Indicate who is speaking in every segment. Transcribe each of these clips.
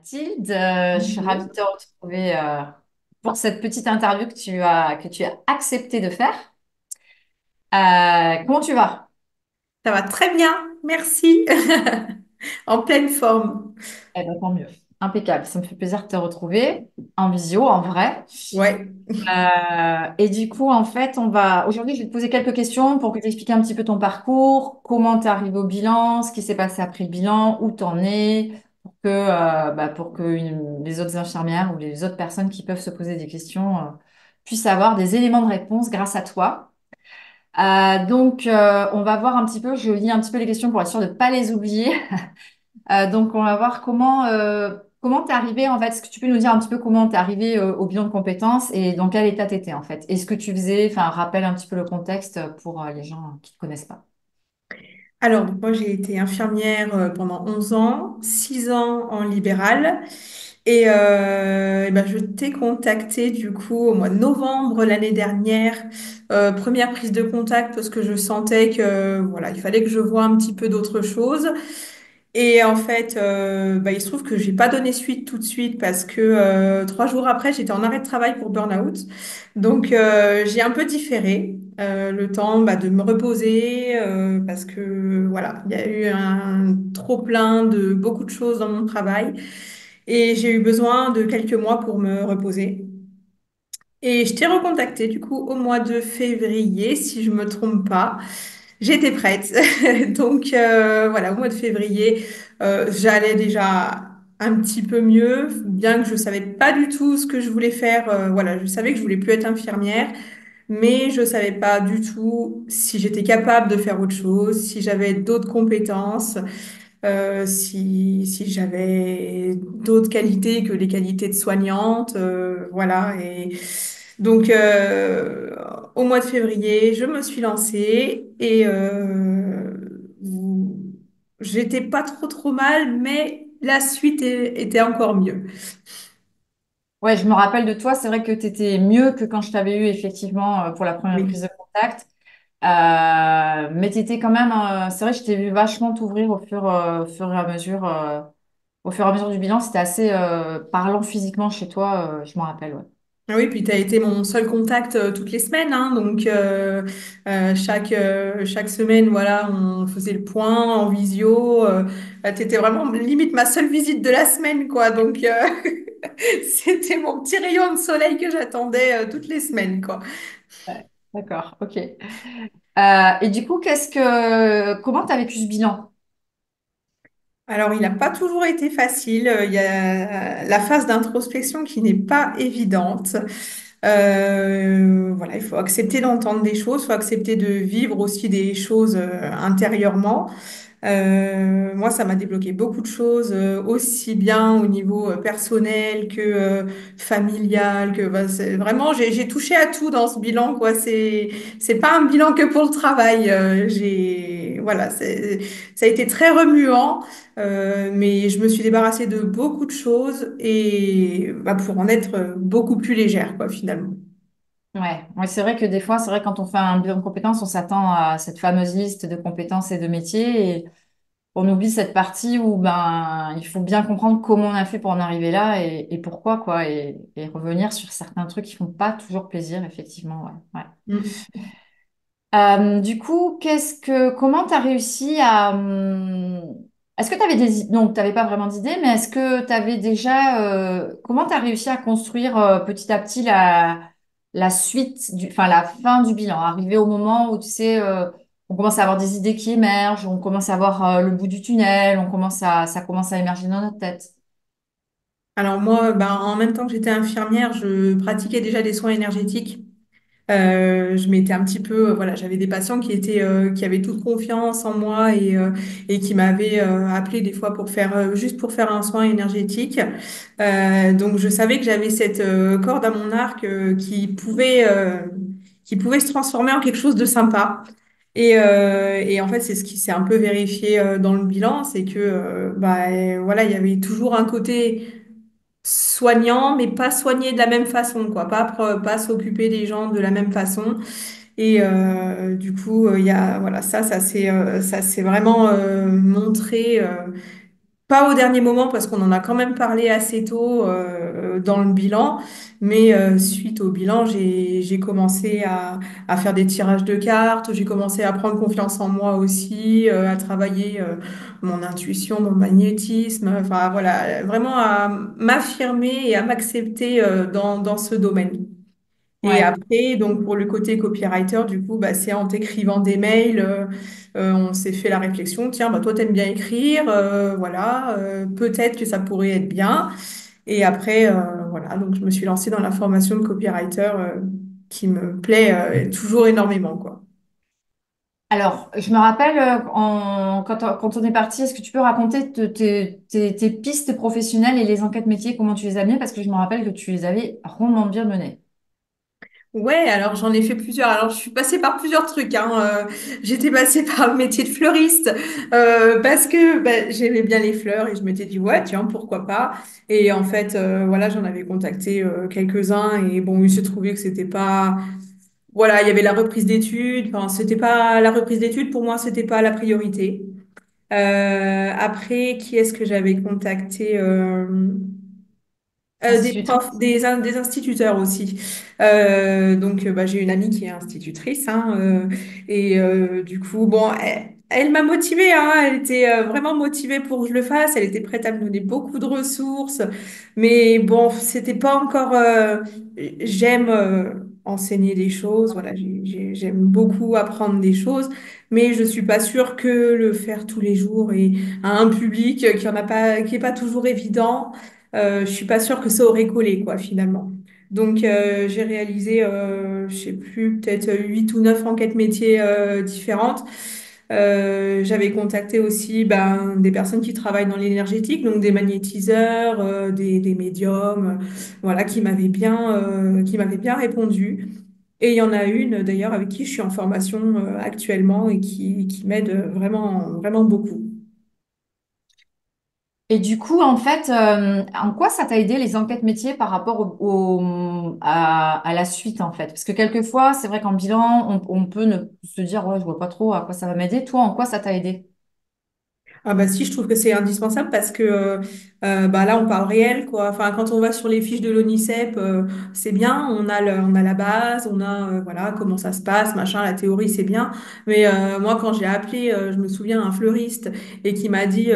Speaker 1: Mathilde. Je suis ravie
Speaker 2: Bonjour.
Speaker 1: de te retrouver pour cette petite interview que tu as accepté de faire. Comment tu vas?
Speaker 2: Ça va très bien, merci. En pleine forme.
Speaker 1: Eh ben, tant mieux. Impeccable. Ça me fait plaisir de te retrouver en visio, en vrai.
Speaker 2: Ouais.
Speaker 1: Et du coup, en fait, aujourd'hui, je vais te poser quelques questions pour que tu expliques un petit peu ton parcours, comment tu es arrivé au bilan, ce qui s'est passé après le bilan, où tu en es, pour que les autres infirmières ou les autres personnes qui peuvent se poser des questions puissent avoir des éléments de réponse grâce à toi. On va voir un petit peu, je lis un petit peu les questions pour être sûre de ne pas les oublier. Donc, on va voir comment t'es arrivé, en fait. Est-ce que tu peux nous dire un petit peu comment t'es arrivé au bilan de compétences et dans quel état t'étais, en fait? Et ce que tu faisais, enfin, rappelle un petit peu le contexte pour les gens qui ne te connaissent pas.
Speaker 2: Alors, moi, j'ai été infirmière pendant 11 ans, 6 ans en libéral. Et ben, je t'ai contacté du coup au mois de novembre l'année dernière. Première prise de contact parce que je sentais que voilà, il fallait que je voie un petit peu d'autres choses. Et en fait, bah, il se trouve que j'ai pas donné suite tout de suite parce que 3 jours après, j'étais en arrêt de travail pour burn-out. Donc, j'ai un peu différé le temps bah, de me reposer parce que voilà, il y a eu un trop-plein de beaucoup de choses dans mon travail et j'ai eu besoin de quelques mois pour me reposer. Et je t'ai recontacté du coup au mois de février, si je me trompe pas. J'étais prête. Donc voilà, au mois de février, j'allais déjà un petit peu mieux, bien que je savais pas du tout ce que je voulais faire. Voilà, je savais que je voulais plus être infirmière, mais je savais pas du tout si j'étais capable de faire autre chose, si j'avais d'autres compétences, si j'avais d'autres qualités que les qualités de soignante. Voilà. Et donc, au mois de février, je me suis lancée et j'étais pas trop mal, mais la suite était encore mieux.
Speaker 1: Ouais, je me rappelle de toi. C'est vrai que tu étais mieux que quand je t'avais eu effectivement pour la première prise
Speaker 2: Oui.
Speaker 1: de contact. Mais tu étais quand même, c'est vrai que je t'ai vu vachement t'ouvrir au fur et à mesure, au fur et à mesure du bilan. C'était assez parlant physiquement chez toi, je m'en rappelle, ouais.
Speaker 2: Ah oui, puis tu as été mon seul contact toutes les semaines, hein, donc chaque semaine, voilà, on faisait le point en visio. Tu étais vraiment limite ma seule visite de la semaine, quoi. Donc c'était mon petit rayon de soleil que j'attendais toutes les semaines, quoi.
Speaker 1: Ouais, d'accord, ok. Et du coup, comment tu as vécu ce bilan?
Speaker 2: Alors, il n'a pas toujours été facile. Il y a la phase d'introspection qui n'est pas évidente. Voilà, il faut accepter d'entendre des choses, il faut accepter de vivre aussi des choses intérieurement. Moi, ça m'a débloqué beaucoup de choses, aussi bien au niveau personnel que familial, que bah, vraiment j'ai touché à tout dans ce bilan, quoi. C'est pas un bilan que pour le travail. J'ai voilà, ça a été très remuant, mais je me suis débarrassée de beaucoup de choses et bah, pour en être beaucoup plus légère, quoi, finalement.
Speaker 1: Ouais, ouais, c'est vrai que des fois, c'est vrai que quand on fait un bilan de compétences, on s'attend à cette fameuse liste de compétences et de métiers et on oublie cette partie où ben il faut bien comprendre comment on a fait pour en arriver là et pourquoi quoi et revenir sur certains trucs qui font pas toujours plaisir, effectivement, ouais. Ouais.
Speaker 2: Mm.
Speaker 1: Du coup, comment tu as réussi est-ce que tu avais non, tu n'avais pas vraiment d'idée, mais est-ce que tu avais déjà, comment tu as réussi à construire petit à petit la suite, enfin la fin du bilan, arriver au moment où tu sais, on commence à avoir des idées qui émergent, on commence à voir le bout du tunnel, ça commence à émerger dans notre tête.
Speaker 2: Alors moi, ben, en même temps que j'étais infirmière, je pratiquais déjà des soins énergétiques. Je m'étais un petit peu, voilà, j'avais des patients qui avaient toute confiance en moi et qui m'avaient appelé des fois pour faire, juste pour faire un soin énergétique. Donc je savais que j'avais cette corde à mon arc qui pouvait se transformer en quelque chose de sympa. Et en fait, c'est ce qui s'est un peu vérifié dans le bilan, c'est que bah, voilà, il y avait toujours un côté soignant, mais pas soigné de la même façon, quoi. Pas s'occuper des gens de la même façon. Et du coup, il y a, voilà, ça s'est vraiment montré. Pas au dernier moment parce qu'on en a quand même parlé assez tôt dans le bilan, mais suite au bilan, j'ai commencé à faire des tirages de cartes, j'ai commencé à prendre confiance en moi aussi, à travailler mon intuition, mon magnétisme, enfin voilà, vraiment à m'affirmer et à m'accepter dans ce domaine. Et
Speaker 1: Ouais.
Speaker 2: après, donc pour le côté copywriter, du coup, bah, c'est en t'écrivant des mails, on s'est fait la réflexion, tiens, bah, toi, t'aimes bien écrire, voilà, peut-être que ça pourrait être bien. Et après, voilà, donc je me suis lancée dans la formation de copywriter, qui me plaît, toujours énormément, quoi.
Speaker 1: Alors, je me rappelle, quand on est parti, est-ce que tu peux raconter tes pistes professionnelles et les enquêtes métiers, comment tu les as menées? Parce que je me rappelle que tu les avais rondement bien menées.
Speaker 2: Ouais, alors j'en ai fait plusieurs. Alors je suis passée par plusieurs trucs, hein. J'étais passée par le métier de fleuriste parce que bah, j'aimais bien les fleurs et je m'étais dit ouais tiens pourquoi pas. Et en fait voilà j'en avais contacté quelques-uns et bon il s'est trouvé que c'était pas voilà il y avait la reprise d'études. Enfin c'était pas la reprise d'études pour moi c'était pas la priorité. Après qui est-ce que j'avais contacté? Des profs,
Speaker 1: Institutrice.
Speaker 2: des instituteurs aussi. Donc, bah, j'ai une amie qui est institutrice, hein, et du coup, bon, elle m'a motivée, hein, elle était vraiment motivée pour que je le fasse. Elle était prête à me donner beaucoup de ressources, mais bon, c'était pas encore. J'aime enseigner des choses, voilà, j'aime beaucoup apprendre des choses, mais je suis pas sûre que le faire tous les jours et à un public qui en a pas, qui est pas toujours évident. Je suis pas sûre que ça aurait collé, quoi, finalement. Donc, j'ai réalisé, je sais plus, peut-être 8 ou 9 enquêtes métiers différentes. J'avais contacté aussi ben, des personnes qui travaillent dans l'énergétique, donc des magnétiseurs, des médiums, voilà, qui m'avaient bien répondu. Et il y en a une, d'ailleurs, avec qui je suis en formation actuellement et qui m'aide vraiment, vraiment beaucoup.
Speaker 1: Et du coup, en fait, en quoi ça t'a aidé les enquêtes métiers par rapport à la suite, en fait? Parce que quelquefois, c'est vrai qu'en bilan, on peut ne se dire, ouais, je vois pas trop à quoi ça va m'aider. Toi, en quoi ça t'a aidé?
Speaker 2: Ah bah si, je trouve que c'est indispensable parce que bah là, on parle réel, quoi. Enfin, quand on va sur les fiches de l'ONICEP, c'est bien, on a la base, on a voilà comment ça se passe, machin, la théorie, c'est bien. Mais moi, quand j'ai appelé, je me souviens, un fleuriste et qui m'a dit,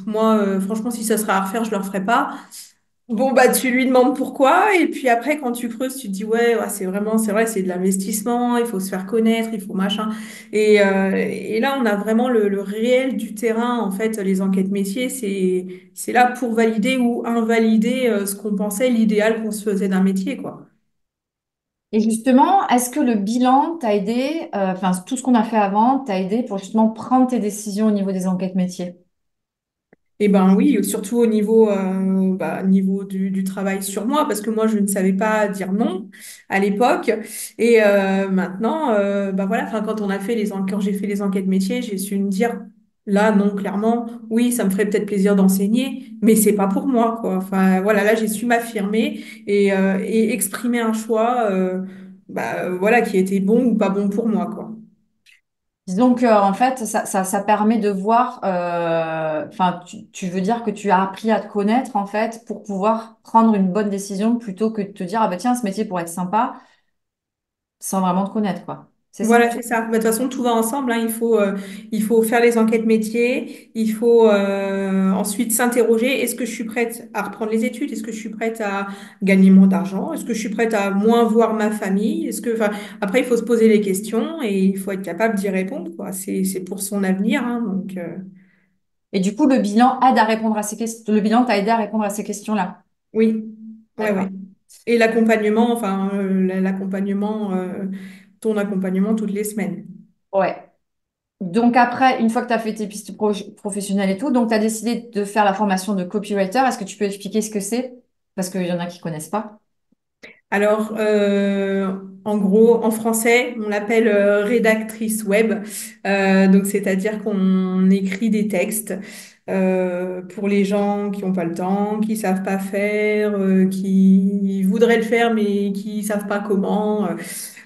Speaker 2: moi, franchement, si ça serait à refaire, je le referais pas. Bon, bah, tu lui demandes pourquoi, et puis après, quand tu creuses, tu te dis, ouais, ouais, c'est vraiment, c'est vrai, c'est de l'investissement, il faut se faire connaître, il faut machin. Et là, on a vraiment le réel du terrain, en fait, les enquêtes métiers, c'est là pour valider ou invalider ce qu'on pensait, l'idéal qu'on se faisait d'un métier, quoi.
Speaker 1: Et justement, est-ce que le bilan t'a aidé, enfin, tout ce qu'on a fait avant, t'a aidé pour justement prendre tes décisions au niveau des enquêtes métiers?
Speaker 2: Eh ben oui, surtout au niveau, bah, niveau du travail sur moi, parce que moi, je ne savais pas dire non à l'époque. Et maintenant, bah voilà, enfin, quand j'ai fait les enquêtes métiers, j'ai su me dire, là, non, clairement, oui, ça me ferait peut-être plaisir d'enseigner, mais c'est pas pour moi, quoi. Enfin, voilà, là, j'ai su m'affirmer et exprimer un choix, bah, voilà, qui était bon ou pas bon pour moi, quoi.
Speaker 1: Disons que, en fait, ça permet de voir, enfin, tu veux dire que tu as appris à te connaître, en fait, pour pouvoir prendre une bonne décision plutôt que de te dire, ah bah tiens, ce métier pourrait être sympa, sans vraiment te connaître, quoi. C'est ça?
Speaker 2: Voilà, c'est ça. Bah, de toute façon, tout va ensemble, hein. Il faut faire les enquêtes métiers. Il faut ensuite s'interroger. Est-ce que je suis prête à reprendre les études? Est-ce que je suis prête à gagner moins d'argent? Est-ce que je suis prête à moins voir ma famille? Enfin, après, il faut se poser les questions et il faut être capable d'y répondre, quoi. C'est pour son avenir, hein. Donc,
Speaker 1: Et du coup, le bilan aide à répondre à ces questions. Le bilan t'a aidé à répondre à ces questions-là.
Speaker 2: oui, ouais,
Speaker 1: D'accord.
Speaker 2: ouais. Et l'accompagnement, enfin, l'accompagnement, ton accompagnement toutes les semaines.
Speaker 1: Ouais. Donc après, une fois que tu as fait tes pistes professionnelles et tout, donc tu as décidé de faire la formation de copywriter. Est-ce que tu peux expliquer ce que c'est? Parce qu'il y en a qui connaissent pas.
Speaker 2: Alors, en gros, en français, on l'appelle rédactrice web. Donc, c'est-à-dire qu'on écrit des textes pour les gens qui n'ont pas le temps, qui savent pas faire, qui voudraient le faire mais qui savent pas comment.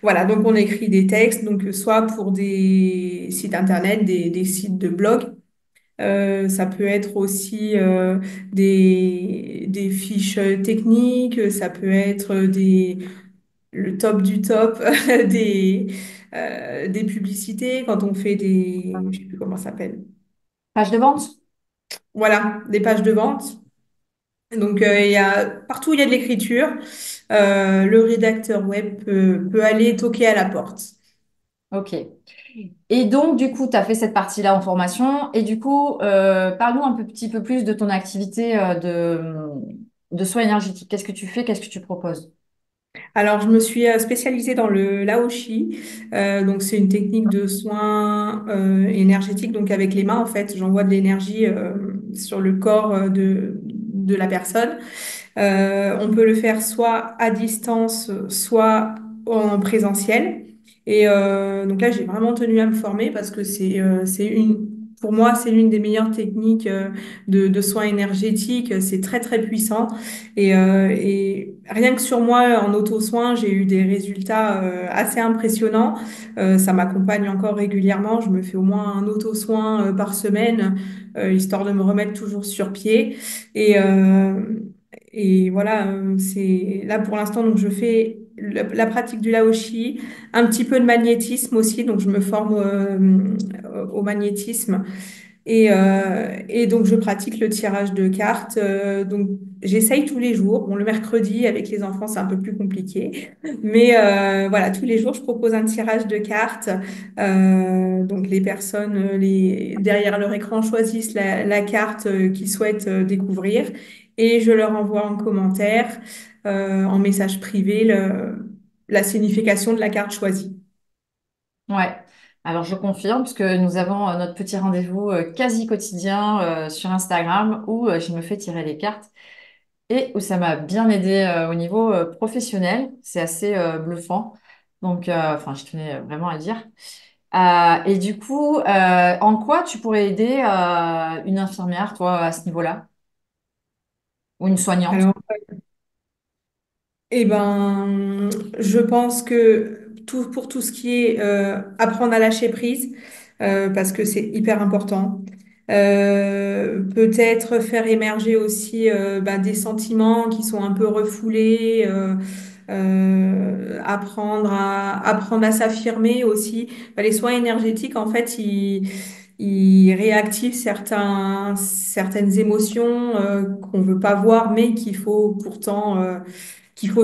Speaker 2: Voilà, donc on écrit des textes, donc soit pour des sites internet, des sites de blog, Ça peut être aussi des fiches techniques, ça peut être le top du top des publicités quand on fait je sais plus comment ça s'appelle.
Speaker 1: Page de vente?
Speaker 2: Voilà, des pages de vente. Donc, partout où il y a de l'écriture, le rédacteur web peut aller toquer à la porte.
Speaker 1: Ok. Et donc, du coup, tu as fait cette partie-là en formation. Et du coup, parle-nous un petit peu plus de ton activité de soins énergétiques. Qu'est-ce que tu fais? Qu'est-ce que tu proposes?
Speaker 2: Alors, je me suis spécialisée dans le Laoshi. Donc, c'est une technique de soins énergétiques. Donc, avec les mains, en fait, j'envoie de l'énergie sur le corps de la personne. On peut le faire soit à distance, soit en présentiel. Et donc là, j'ai vraiment tenu à me former parce que pour moi, c'est l'une des meilleures techniques de soins énergétiques. C'est très, très puissant. Et rien que sur moi, en auto-soin, j'ai eu des résultats assez impressionnants. Ça m'accompagne encore régulièrement. Je me fais au moins un auto-soin par semaine, histoire de me remettre toujours sur pied. Et, euh, et voilà, c'est là pour l'instant, donc je fais la pratique du Laoshi, un petit peu de magnétisme aussi, donc je me forme au magnétisme et donc je pratique le tirage de cartes. Donc j'essaye tous les jours. Bon, le mercredi avec les enfants, c'est un peu plus compliqué, mais voilà, tous les jours je propose un tirage de cartes. Donc les personnes derrière leur écran choisissent la carte qu'ils souhaitent découvrir et je leur envoie en commentaire, en message privé, la signification de la carte choisie.
Speaker 1: Ouais. Alors, je confirme, puisque nous avons notre petit rendez-vous quasi quotidien sur Instagram où je me fais tirer les cartes et où ça m'a bien aidé au niveau professionnel. C'est assez bluffant. Donc, enfin, je tenais vraiment à le dire. Et du coup, en quoi tu pourrais aider une infirmière, toi, à ce niveau-là, ou une soignante?
Speaker 2: Alors, eh ben, je pense que pour tout ce qui est apprendre à lâcher prise, parce que c'est hyper important. Peut-être faire émerger aussi des sentiments qui sont un peu refoulés, apprendre à s'affirmer aussi. Les soins énergétiques, en fait, ils réactivent certaines émotions qu'on veut pas voir, mais qu'il faut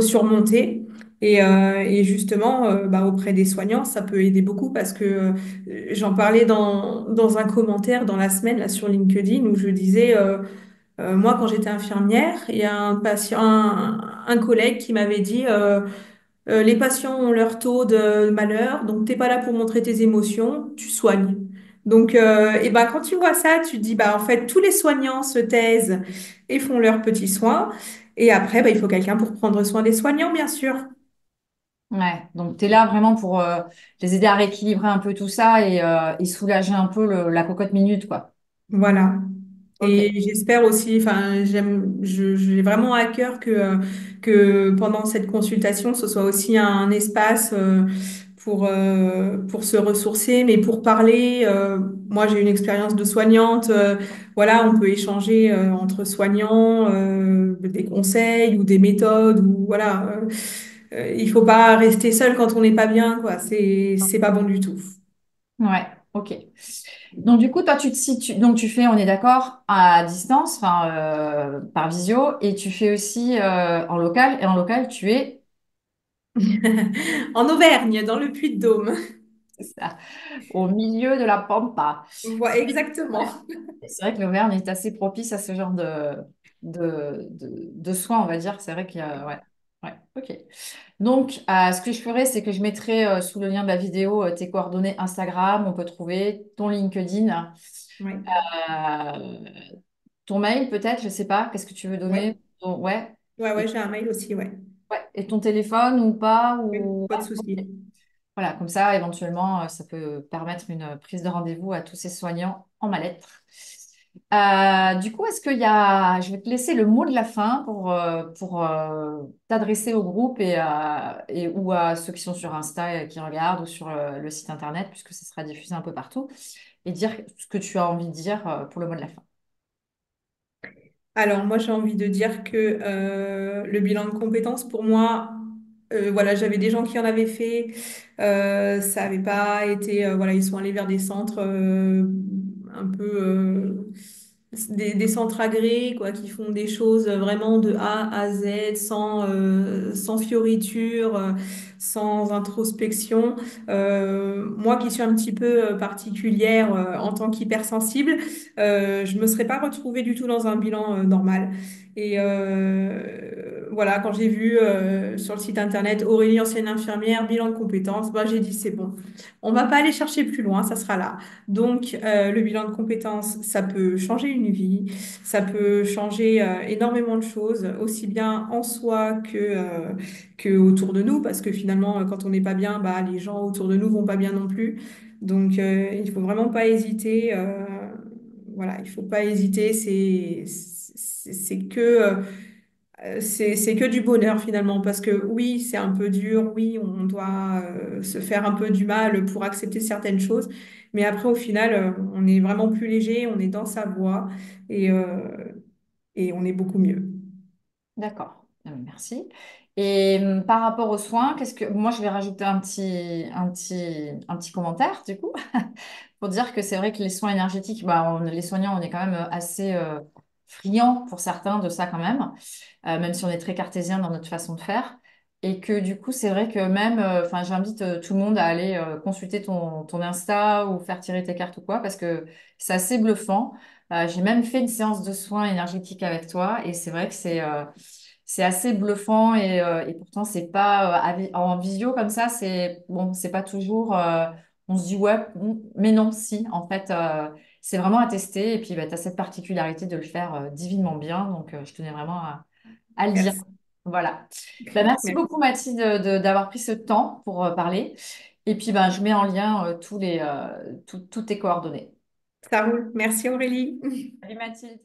Speaker 2: surmonter. Et justement, auprès des soignants, ça peut aider beaucoup parce que j'en parlais dans un commentaire dans la semaine là, sur LinkedIn où je disais, moi, quand j'étais infirmière, il y a un collègue qui m'avait dit, les patients ont leur taux de malheur, donc t'es pas là pour montrer tes émotions, tu soignes. Donc, quand tu vois ça, tu te dis, en fait, tous les soignants se taisent et font leurs petits soins. Et après, il faut quelqu'un pour prendre soin des soignants, bien sûr.
Speaker 1: Ouais, donc tu es là vraiment pour les aider à rééquilibrer un peu tout ça et soulager un peu la cocotte minute, quoi.
Speaker 2: Voilà.
Speaker 1: Ok.
Speaker 2: Et j'espère aussi, enfin, j'ai vraiment à cœur que pendant cette consultation, ce soit aussi un espace pour se ressourcer, mais pour parler. Moi, j'ai une expérience de soignante. Voilà, on peut échanger entre soignants, des conseils ou des méthodes, ou voilà. Il faut pas rester seul quand on n'est pas bien, quoi. C'est pas bon du tout.
Speaker 1: Ouais, ok. Donc du coup, toi, tu te situes, donc tu fais, on est d'accord, à distance, enfin par visio, et tu fais aussi en local, et en local, tu es,
Speaker 2: En Auvergne, dans le Puy-de-Dôme.
Speaker 1: c'est ça, au milieu de la pampa.
Speaker 2: Exactement.
Speaker 1: Ouais. Et c'est vrai que l'Auvergne est assez propice à ce genre de soins, on va dire. C'est vrai qu'il y a, ouais, ouais, ok. Donc, ce que je ferai, c'est que je mettrai sous le lien de la vidéo tes coordonnées Instagram, on peut trouver ton LinkedIn,
Speaker 2: Ouais,
Speaker 1: euh, ton mail peut-être, je sais pas, qu'est-ce que tu veux
Speaker 2: ouais,
Speaker 1: donner? Ouais.
Speaker 2: ouais,
Speaker 1: Et,
Speaker 2: j'ai un mail aussi, ouais.
Speaker 1: ouais. Et ton téléphone ou pas
Speaker 2: Oui,
Speaker 1: ou...
Speaker 2: pas de
Speaker 1: ouais,
Speaker 2: souci.
Speaker 1: ok. Voilà, comme ça, éventuellement, ça peut permettre une prise de rendez-vous à tous ces soignants en mal-être. Du coup, est-ce qu'il y a... Je vais te laisser le mot de la fin pour t'adresser au groupe et ou à ceux qui sont sur Insta et qui regardent ou sur le site internet, puisque ça sera diffusé un peu partout. et dire ce que tu as envie de dire pour le mot de la fin.
Speaker 2: Alors, moi, j'ai envie de dire que le bilan de compétences, pour moi, voilà, j'avais des gens qui en avaient fait. Ça n'avait pas été, voilà, ils sont allés vers des centres un peu, des centres agréés, quoi, qui font des choses vraiment de A à Z, sans fioriture, sans introspection. Moi qui suis un petit peu particulière en tant qu'hypersensible, je me serais pas retrouvée du tout dans un bilan normal. Et voilà, quand j'ai vu sur le site internet Aurélie, ancienne infirmière, bilan de compétences, bah, j'ai dit c'est bon, on va pas aller chercher plus loin, ça sera là. Donc le bilan de compétences, ça peut changer une vie, ça peut changer énormément de choses, aussi bien en soi que autour de nous, parce que finalement, quand on n'est pas bien, bah, les gens autour de nous vont pas bien non plus. Donc il faut vraiment pas hésiter. Voilà, il faut pas hésiter. C'est que c'est que du bonheur finalement, parce que oui, c'est un peu dur, oui, on doit se faire un peu du mal pour accepter certaines choses, mais après au final, on est vraiment plus léger, on est dans sa voie et, euh, et on est beaucoup mieux.
Speaker 1: D'accord. Merci. Et par rapport aux soins, qu'est-ce que moi je vais rajouter un petit commentaire du coup pour dire que c'est vrai que les soins énergétiques, bah, les soignants, on est quand même assez friands pour certains de ça quand même, même si on est très cartésien dans notre façon de faire. Et que du coup, c'est vrai que même, enfin, j'invite tout le monde à aller consulter ton Insta ou faire tirer tes cartes ou quoi, parce que c'est assez bluffant. J'ai même fait une séance de soins énergétiques avec toi, et c'est vrai que c'est assez bluffant, et pourtant, c'est pas en visio comme ça, c'est bon, c'est pas toujours. On se dit ouais, mais non, si, en fait. C'est vraiment à tester. Et puis, bah, tu as cette particularité de le faire divinement bien. Donc, je tenais vraiment à le dire.
Speaker 2: Merci.
Speaker 1: Voilà. Bah, merci
Speaker 2: Merci.
Speaker 1: beaucoup, Mathilde, d'avoir pris ce temps pour parler. Et puis, bah, je mets en lien toutes tes coordonnées.
Speaker 2: Ça roule. Merci Aurélie.
Speaker 1: Salut, Mathilde.